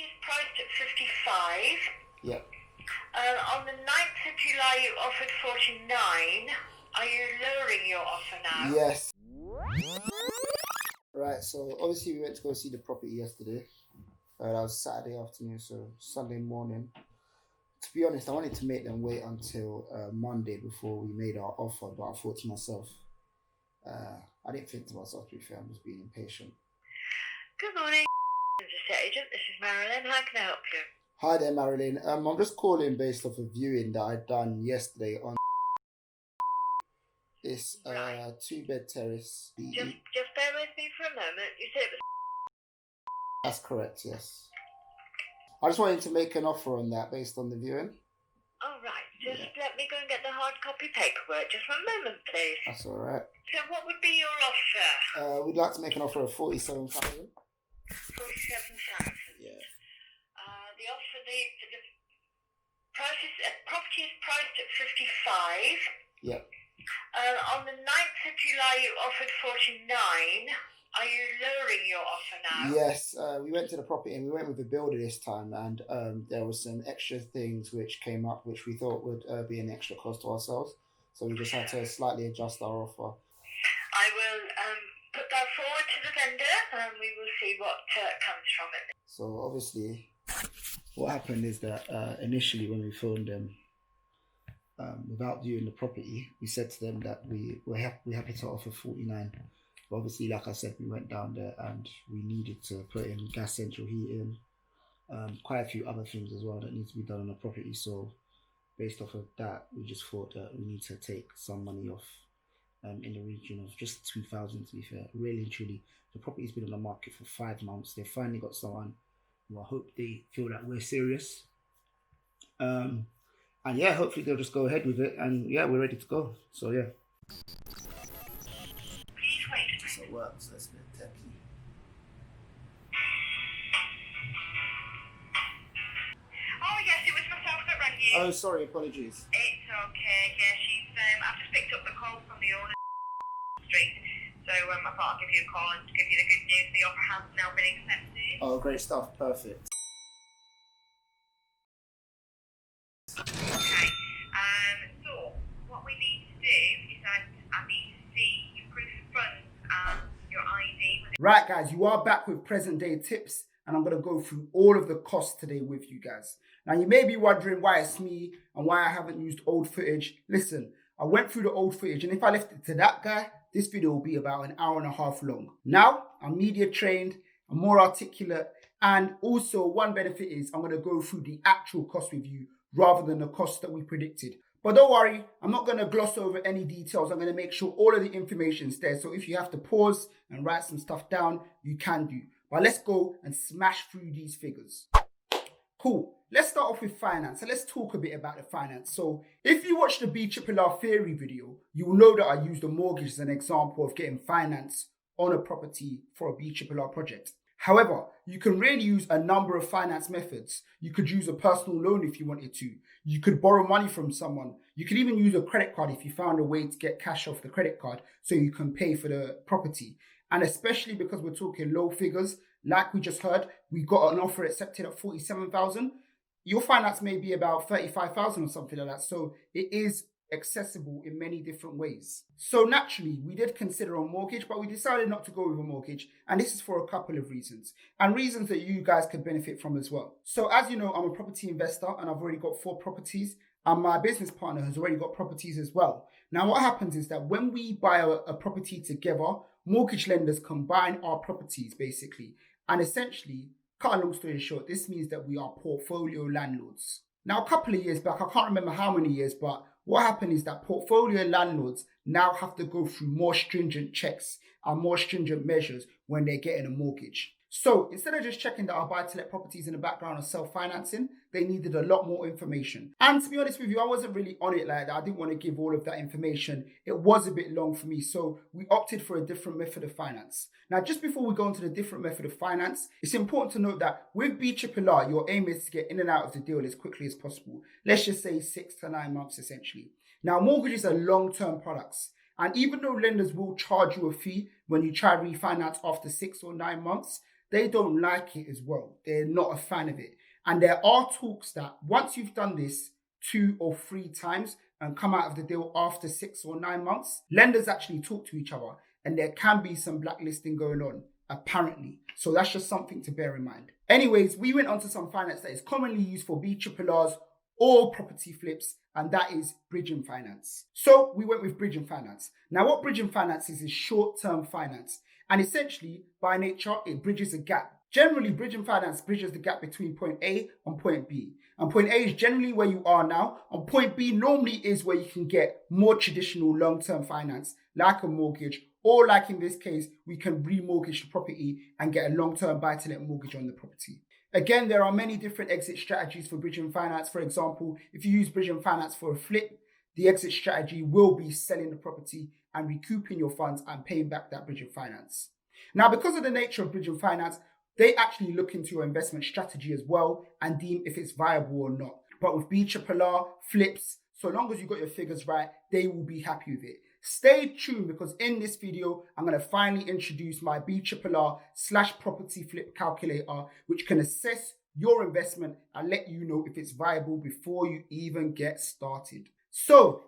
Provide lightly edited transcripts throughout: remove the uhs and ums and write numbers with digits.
is priced at 55. Yeah. On the 9th of July, you offered 49. Are you lowering your offer now? Yes. Right, so obviously we went to go see the property yesterday. That was Saturday afternoon, so Sunday morning. To be honest, I wanted to make them wait until Monday before we made our offer, but I thought to myself, I didn't think to myself, to be fair, I'm just being impatient. Good morning, estate agent. This is Marilyn. How can I help you? Hi there, Marilyn. I'm just calling based off a viewing that I'd done yesterday on this two-bed terrace. Just bear with me for a moment. You said it was... That's correct, yes. I just wanted to make an offer on that based on the viewing. All right. Just let me go and get the hard copy paperwork. Just one moment, please. That's all right. So what would be your offer? We'd like to make an offer of 47,000. 47,000. Yeah. The offer, the price is, property is priced at 55. Yeah. On the 9th of July, you offered 49. Are you lowering your offer now? Yes, we went to the property and we went with the builder this time, and there was some extra things which came up which we thought would be an extra cost to ourselves. So we just had to slightly adjust our offer. I will put that forward to the vendor and we will see what comes from it. So obviously, what happened is that initially when we phoned them, without viewing the property, we said to them that we're happy to offer 49. But obviously, like I said, we went down there and we needed to put in gas central heating, quite a few other things as well that need to be done on the property. So based off of that, we just thought that we need to take some money off in the region of just 2,000 to be fair. Really and truly, the property's been on the market for 5 months. They finally got someone who I hope they feel that we're serious. And yeah, hopefully they'll just go ahead with it, and yeah, we're ready to go. So yeah. Please wait. So it works. That's a bit techy. Oh yes, it was myself that rang you. Oh, sorry, apologies. It's okay. Yeah, she's. I've just picked up the call from the owner street, so I thought I'd give you a call and give you the good news. The offer has now been accepted. Oh, great stuff. Perfect. Okay. So what we need to do is I need to see your proof of funds and your ID. Right, guys, you are back with present day tips, and I'm going to go through all of the costs today with you guys. Now, you may be wondering why it's me and why I haven't used old footage. Listen, I went through the old footage, and if I left it to that guy, this video will be about an hour and a half long. Now, I'm media trained, I'm more articulate, and also one benefit is I'm going to go through the actual cost with you rather than the cost that we predicted. But don't worry, I'm not going to gloss over any details. I'm going to make sure all of the information is there. So if you have to pause and write some stuff down, you can do. But let's go and smash through these figures. Cool. Let's start off with finance. So let's talk a bit about the finance. So if you watch the BRRR theory video, you will know that I used a mortgage as an example of getting finance on a property for a BRRR project. However, you can really use a number of finance methods. You could use a personal loan if you wanted to. You could borrow money from someone. You could even use a credit card if you found a way to get cash off the credit card so you can pay for the property. And especially because we're talking low figures, like we just heard, we got an offer accepted at 47,000. Your finance may be about 35,000 or something like that. So it is accessible in many different ways. So naturally, we did consider a mortgage, but we decided not to go with a mortgage. And this is for a couple of reasons, and reasons that you guys could benefit from as well. So as you know, I'm a property investor and I've already got 4 properties, and my business partner has already got properties as well. Now, what happens is that when we buy a property together, mortgage lenders combine our properties basically. And essentially, cut a long story short, this means that we are portfolio landlords. Now, a couple of years back, I can't remember how many years, but what happened is that portfolio landlords now have to go through more stringent checks and more stringent measures when they're getting a mortgage. So instead of just checking that our buy-to-let properties in the background are self-financing, they needed a lot more information. And to be honest with you, I wasn't really on it like that. I didn't want to give all of that information. It was a bit long for me, so we opted for a different method of finance. Now, just before we go into the different method of finance, it's important to note that with BRRR, your aim is to get in and out of the deal as quickly as possible. Let's just say 6 to 9 months, essentially. Now, mortgages are long-term products. And even though lenders will charge you a fee when you try to refinance after 6 or 9 months, they don't like it as well. They're not a fan of it. And there are talks that once you've done this 2 or 3 times and come out of the deal after 6 or 9 months, lenders actually talk to each other and there can be some blacklisting going on, apparently. So that's just something to bear in mind. Anyways, we went on to some finance that is commonly used for BRRRs or property flips, and that is bridging finance. So we went with bridging finance. Now what bridging finance is short-term finance. And essentially, by nature, it bridges a gap. Generally, bridging finance bridges the gap between point A and point B. And point A is generally where you are now, and point B normally is where you can get more traditional long-term finance, like a mortgage, or like in this case, we can remortgage the property and get a long-term buy-to-let mortgage on the property. Again, there are many different exit strategies for bridging finance. For example, if you use bridging finance for a flip, the exit strategy will be selling the property and recouping your funds and paying back that bridging finance. Now, because of the nature of bridging finance, they actually look into your investment strategy as well and deem if it's viable or not. But with BRRR, flips, so long as you got your figures right, they will be happy with it. Stay tuned because in this video, I'm going to finally introduce my BRRR/property flip calculator, which can assess your investment and let you know if it's viable before you even get started. So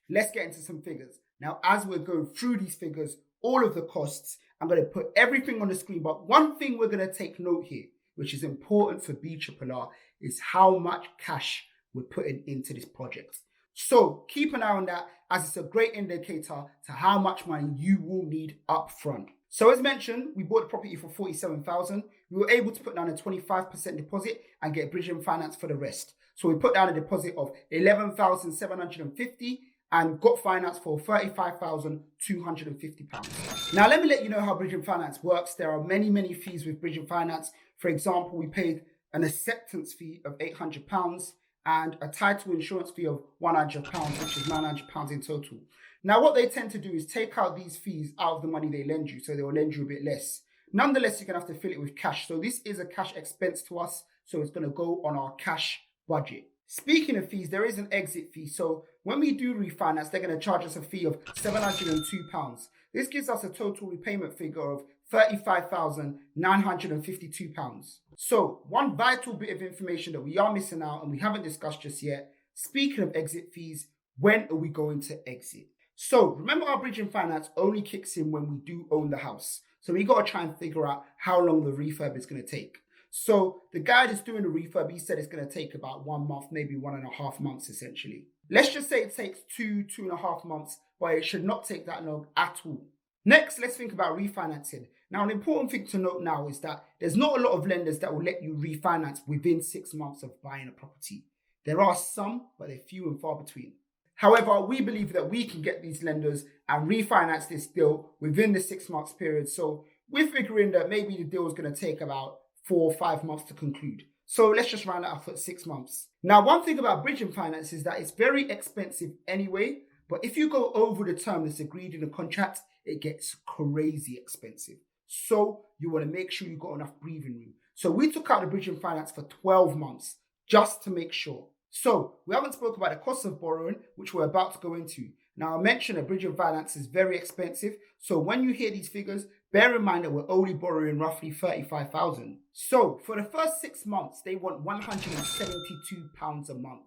let's get into some figures. Now, as we're going through these figures, all of the costs, I'm going to put everything on the screen. But one thing we're going to take note here, which is important for BRRR, is how much cash we're putting into this project. So keep an eye on that, as it's a great indicator to how much money you will need up front. So as mentioned, we bought the property for $47,000. We were able to put down a 25% deposit and get bridging finance for the rest. So we put down a deposit of $11,750 and got finance for £35,250. Now let me let you know how bridging finance works. There are many fees with bridging finance. For example, we paid an acceptance fee of £800 and a title insurance fee of £100, which is £900 in total. Now what they tend to do is take out these fees out of the money they lend you, so they will lend you a bit less. Nonetheless, you're going to have to fill it with cash. So this is a cash expense to us, so it's going to go on our cash budget. Speaking of fees, there is an exit fee. So when we do refinance, they're going to charge us a fee of £702. This gives us a total repayment figure of £35,952. So one vital bit of information that we are missing out and we haven't discussed just yet, speaking of exit fees, when are we going to exit? So remember, our bridging finance only kicks in when we do own the house. So we got to try and figure out how long the refurb is going to take. So the guy that's doing the refurb, he said it's going to take about 1 month, maybe 1.5 months essentially. Let's just say it takes 2.5 months, but it should not take that long at all. Next, let's think about refinancing. Now, an important thing to note now is that there's not a lot of lenders that will let you refinance within 6 months of buying a property. There are some, but they're few and far between. However, we believe that we can get these lenders and refinance this deal within the 6 months period. So we're figuring that maybe the deal is going to take about 4 or 5 months to conclude. So let's just round it up at 6 months. Now, one thing about bridging finance is that it's very expensive anyway, but if you go over the term that's agreed in the contract, it gets crazy expensive. So you want to make sure you've got enough breathing room. So we took out the bridging finance for 12 months just to make sure. So we haven't spoken about the cost of borrowing, which we're about to go into. Now, I mentioned that bridging finance is very expensive. So when you hear these figures, bear in mind that we're only borrowing roughly £35,000. So for the first 6 months, they want £172 a month.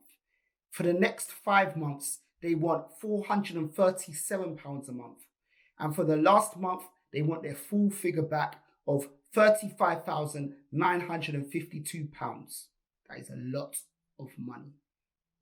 For the next 5 months, they want £437 a month. And for the last month, they want their full figure back of £35,952. That is a lot of money.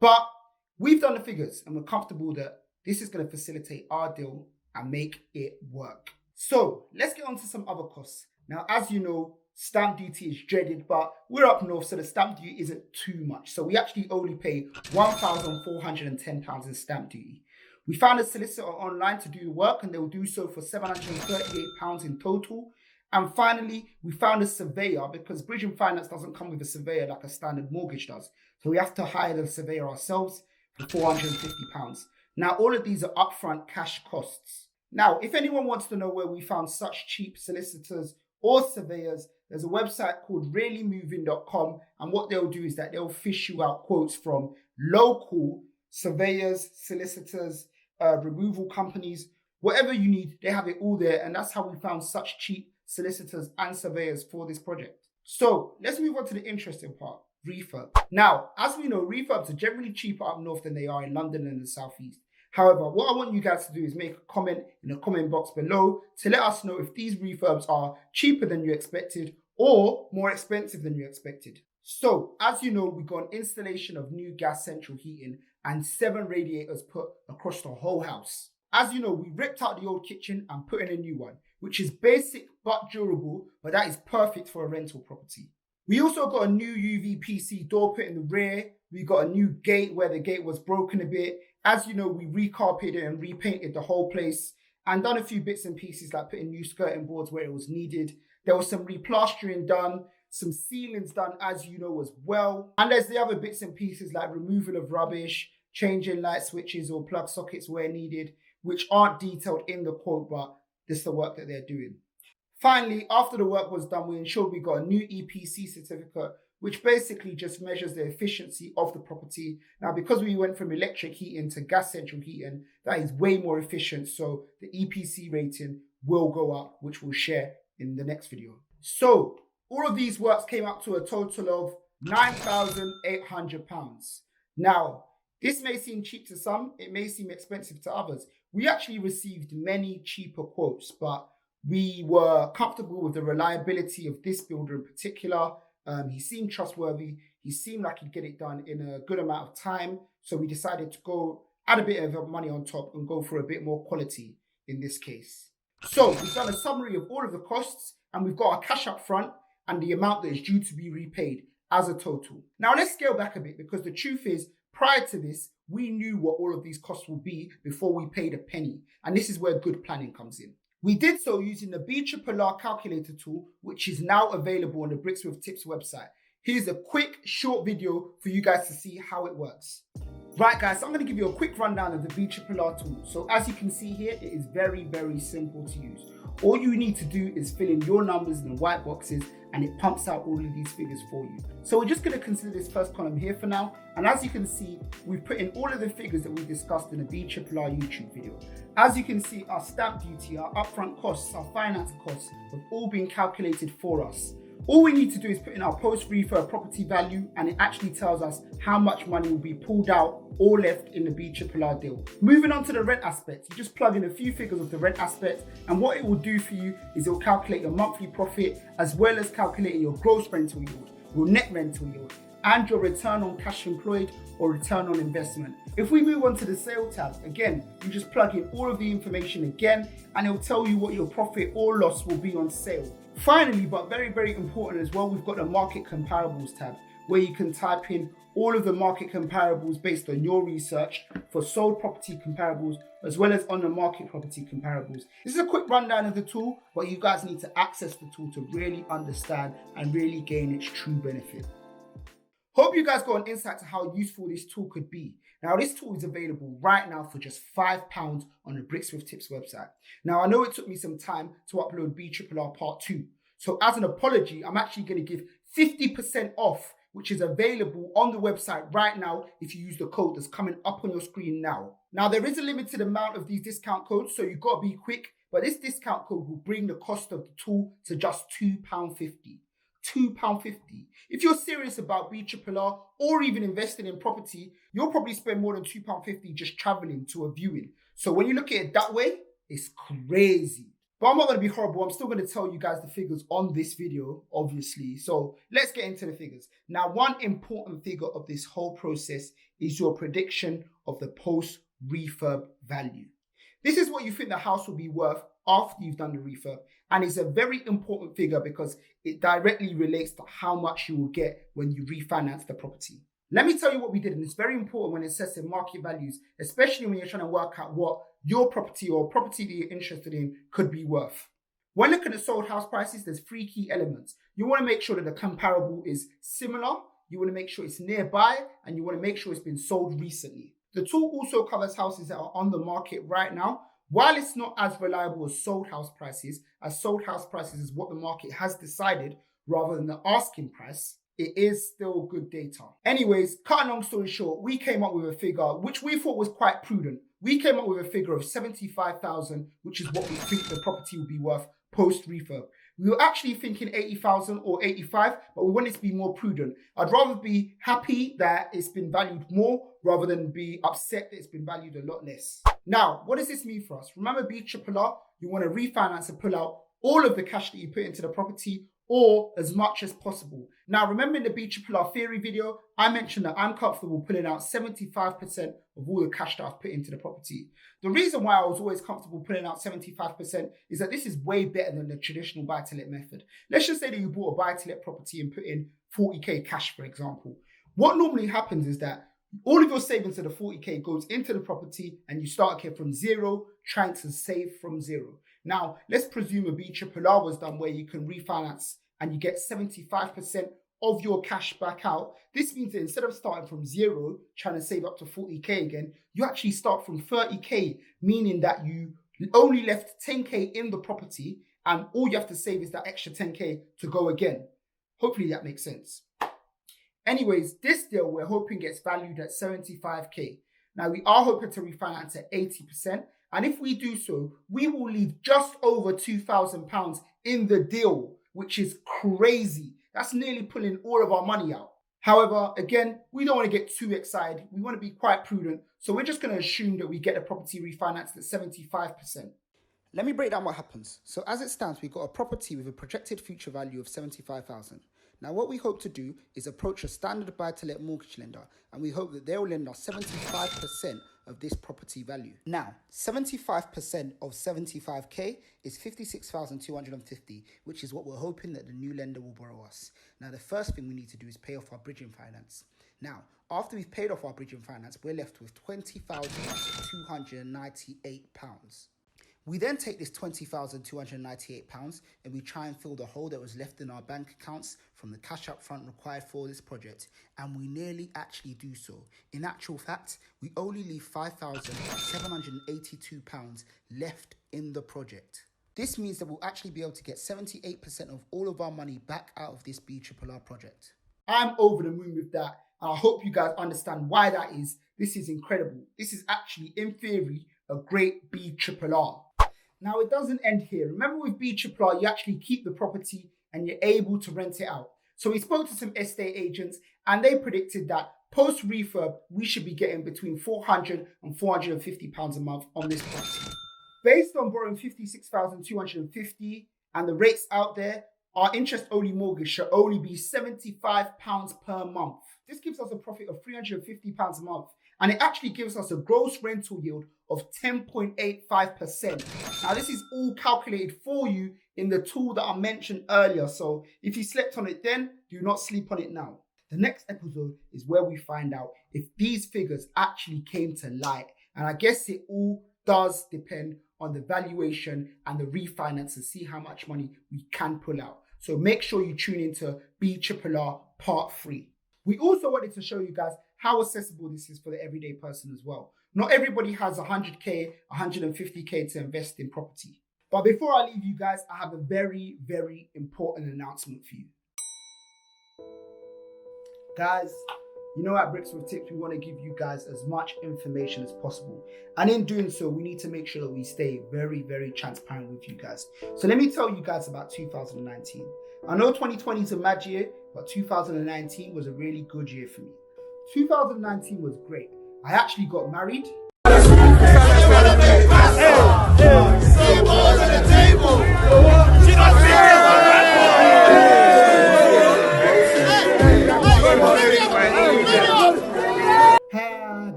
But we've done the figures and we're comfortable that this is going to facilitate our deal and make it work. So let's get on to some other costs. Now, as you know, stamp duty is dreaded, but we're up north, so the stamp duty isn't too much. So we actually only pay £1,410 in stamp duty. We found a solicitor online to do the work and they will do so for £738 in total. And finally, we found a surveyor because bridging finance doesn't come with a surveyor like a standard mortgage does. So we have to hire the surveyor ourselves for £450. Now, all of these are upfront cash costs. Now, if anyone wants to know where we found such cheap solicitors or surveyors, there's a website called reallymoving.com, and what they'll do is that they'll fish you out quotes from local surveyors, solicitors, removal companies, whatever you need, they have it all there, and that's how we found such cheap solicitors and surveyors for this project. So let's move on to the interesting part, refurb. Now, as we know, refurbs are generally cheaper up north than they are in London and the southeast. However, what I want you guys to do is make a comment in the comment box below to let us know if these refurbs are cheaper than you expected or more expensive than you expected. So, as you know, we got an installation of new gas central heating and 7 radiators put across the whole house. As you know, we ripped out the old kitchen and put in a new one, which is basic but durable, but that is perfect for a rental property. We also got a new UVPC door put in the rear. We got a new gate where the gate was broken a bit. As you know, we recarpeted and repainted the whole place and done a few bits and pieces like putting new skirting boards where it was needed. There was some replastering done, some ceilings done as you know as well. And there's the other bits and pieces like removal of rubbish, changing light switches or plug sockets where needed, which aren't detailed in the quote, but this is the work that they're doing. Finally, after the work was done, we ensured we got a new EPC certificate, which basically just measures the efficiency of the property. Now, because we went from electric heating to gas central heating, that is way more efficient. So the EPC rating will go up, which we'll share in the next video. So all of these works came up to a total of £9,800. Now, this may seem cheap to some, it may seem expensive to others. We actually received many cheaper quotes, but we were comfortable with the reliability of this builder in particular. He seemed trustworthy. He seemed like he'd get it done in a good amount of time. So we decided to go add a bit of money on top and go for a bit more quality in this case. So we've done a summary of all of the costs and we've got our cash up front and the amount that is due to be repaid as a total. Now let's scale back a bit because the truth is, prior to this, we knew what all of these costs would be before we paid a penny. And this is where good planning comes in. We did so using the BRRR calculator tool, which is now available on the Bricks with Tips website. Here's a quick, short video for you guys to see how it works. Right guys, so I'm going to give you a quick rundown of the BRRR tool. So as you can see here, it is very, very simple to use. All you need to do is fill in your numbers in the white boxes and it pumps out all of these figures for you. So we're just going to consider this first column here for now. And as you can see, we've put in all of the figures that we discussed in the BRRR YouTube video. As you can see, our stamp duty, our upfront costs, our finance costs have all been calculated for us. All we need to do is put in our post-refurb property value and it actually tells us how much money will be pulled out or left in the BRRR deal. Moving on to the rent aspect, you just plug in a few figures of the rent aspect and what it will do for you is it will calculate your monthly profit as well as calculating your gross rental yield, your net rental yield, and your return on cash employed or return on investment. If we move on to the sale tab, again, you just plug in all of the information again and it will tell you what your profit or loss will be on sale. Finally, but very, very important as well, we've got the market comparables tab where you can type in all of the market comparables based on your research for sold property comparables as well as on the market property comparables. This is a quick rundown of the tool, but you guys need to access the tool to really understand and really gain its true benefit. Hope you guys got an insight to how useful this tool could be. Now, this tool is available right now for just £5 on the Bricks with Tips website. Now, I know it took me some time to upload BRRR Part 2. So as an apology, I'm actually going to give 50% off, which is available on the website right now if you use the code that's coming up on your screen now. Now, there is a limited amount of these discount codes, so you've got to be quick. But this discount code will bring the cost of the tool to just £2.50. £2.50. If you're serious about BRRR or even investing in property, you'll probably spend more than £2.50 just traveling to a viewing. So when you look at it that way, it's crazy. But I'm not going to be horrible. I'm still going to tell you guys the figures on this video, obviously. So let's get into the figures. Now, one important figure of this whole process is your prediction of the post-refurb value. This is what you think the house will be worth after you've done the refurb. And it's a very important figure because it directly relates to how much you will get when you refinance the property. Let me tell you what we did, and it's very important when assessing market values, especially when you're trying to work out what your property or property that you're interested in could be worth. When looking at sold house prices, there's 3 key elements. You want to make sure that the comparable is similar, you want to make sure it's nearby, and you want to make sure it's been sold recently. The tool also covers houses that are on the market right now. While it's not as reliable as sold house prices is what the market has decided rather than the asking price, it is still good data. Anyways, cut a long story short, we came up with a figure which we thought was quite prudent. We came up with a figure of 75,000, which is what we think the property will be worth post-refurb. We were actually thinking 80,000 or 85, but we wanted to be more prudent. I'd rather be happy that it's been valued more rather than be upset that it's been valued a lot less. Now, what does this mean for us? Remember BRRR, you want to refinance and pull out all of the cash that you put into the property or as much as possible. Now, remember in the BRRR theory video, I mentioned that I'm comfortable pulling out 75% of all the cash that I've put into the property. The reason why I was always comfortable pulling out 75% is that this is way better than the traditional buy-to-let method. Let's just say that you bought a buy-to-let property and put in 40k cash, for example. What normally happens is that all of your savings of the 40k goes into the property and you start here from zero, trying to save from zero. Now, let's presume a BRRR was done where you can refinance and you get 75% of your cash back out. This means that instead of starting from zero, trying to save up to 40k again, you actually start from 30k, meaning that you only left 10k in the property and all you have to save is that extra 10k to go again. Hopefully that makes sense. Anyways, this deal we're hoping gets valued at 75k. Now we are hoping to refinance at 80%. And if we do so, we will leave just over £2,000 in the deal, which is crazy. That's nearly pulling all of our money out. However, again, we don't want to get too excited. We want to be quite prudent. So we're just going to assume that we get the property refinanced at 75%. Let me break down what happens. So as it stands, we've got a property with a projected future value of 75,000. Now what we hope to do is approach a standard buy-to-let mortgage lender and we hope that they'll lend us 75% of this property value. Now, 75% of 75k is 56,250, which is what we're hoping that the new lender will borrow us. Now, the first thing we need to do is pay off our bridging finance. Now, after we've paid off our bridging finance, we're left with £20,298. We then take this £20,298 and we try and fill the hole that was left in our bank accounts from the cash up front required for this project, and we nearly actually do so. In actual fact, we only leave £5,782 left in the project. This means that we'll actually be able to get 78% of all of our money back out of this BRRR project. I'm over the moon with that, and I hope you guys understand why that is. This is incredible. This is actually, in theory, a great BRRR. Now, it doesn't end here. Remember with BRRR, you actually keep the property and you're able to rent it out. So we spoke to some estate agents and they predicted that post-refurb, we should be getting between £400 and £450 a month on this property. Based on borrowing £56,250 and the rates out there, our interest-only mortgage should only be £75 per month. This gives us a profit of £350 a month. And it actually gives us a gross rental yield of 10.85%. Now, this is all calculated for you in the tool that I mentioned earlier. So if you slept on it then, do not sleep on it now. The next episode is where we find out if these figures actually came to light. And I guess it all does depend on the valuation and the refinance to see how much money we can pull out. So make sure you tune into BRRR Part 3. We also wanted to show you guys how accessible this is for the everyday person as well. Not everybody has 100k, 150k to invest in property. But before I leave you guys, I have a very, very important announcement for you. Guys, you know at Bricks with Tips, we want to give you guys as much information as possible. And in doing so, we need to make sure that we stay very, very transparent with you guys. So let me tell you guys about 2019. I know 2020 is a mad year, but 2019 was a really good year for me. 2019 was great. I actually got married.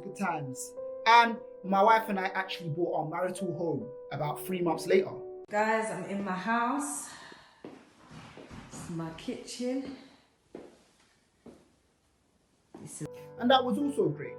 Good times. And my wife and I actually bought our marital home about 3 months later. Guys, I'm in my house. This is my kitchen. And that was also great.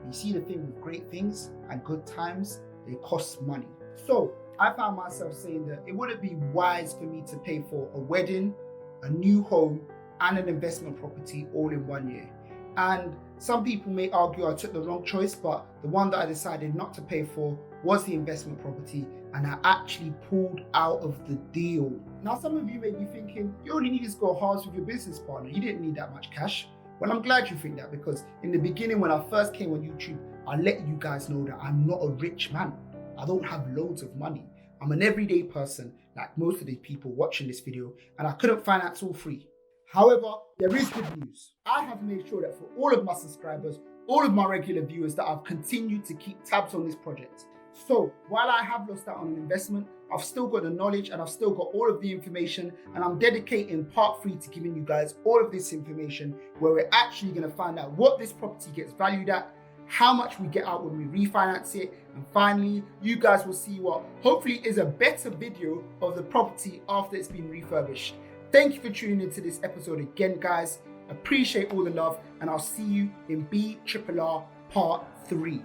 You see, the thing with great things and good times, they cost money. So I found myself saying that it wouldn't be wise for me to pay for a wedding, a new home, and an investment property all in 1 year. And some people may argue I took the wrong choice, but the one that I decided not to pay for was the investment property, and I actually pulled out of the deal. Now, some of you may be thinking, you only need to go halves with your business partner. You didn't need that much cash. Well, I'm glad you think that, because in the beginning, when I first came on YouTube, I let you guys know that I'm not a rich man. I don't have loads of money. I'm an everyday person like most of the people watching this video, and I couldn't finance all three. However, there is good news. I have made sure that for all of my subscribers, all of my regular viewers, that I've continued to keep tabs on this project. So while I have lost out on an investment, I've still got the knowledge and I've still got all of the information, and I'm dedicating part 3 to giving you guys all of this information, where we're actually going to find out what this property gets valued at, how much we get out when we refinance it, and finally you guys will see what hopefully is a better video of the property after it's been refurbished. Thank you for tuning into this episode again, guys. Appreciate all the love, and I'll see you in BRRR part 3.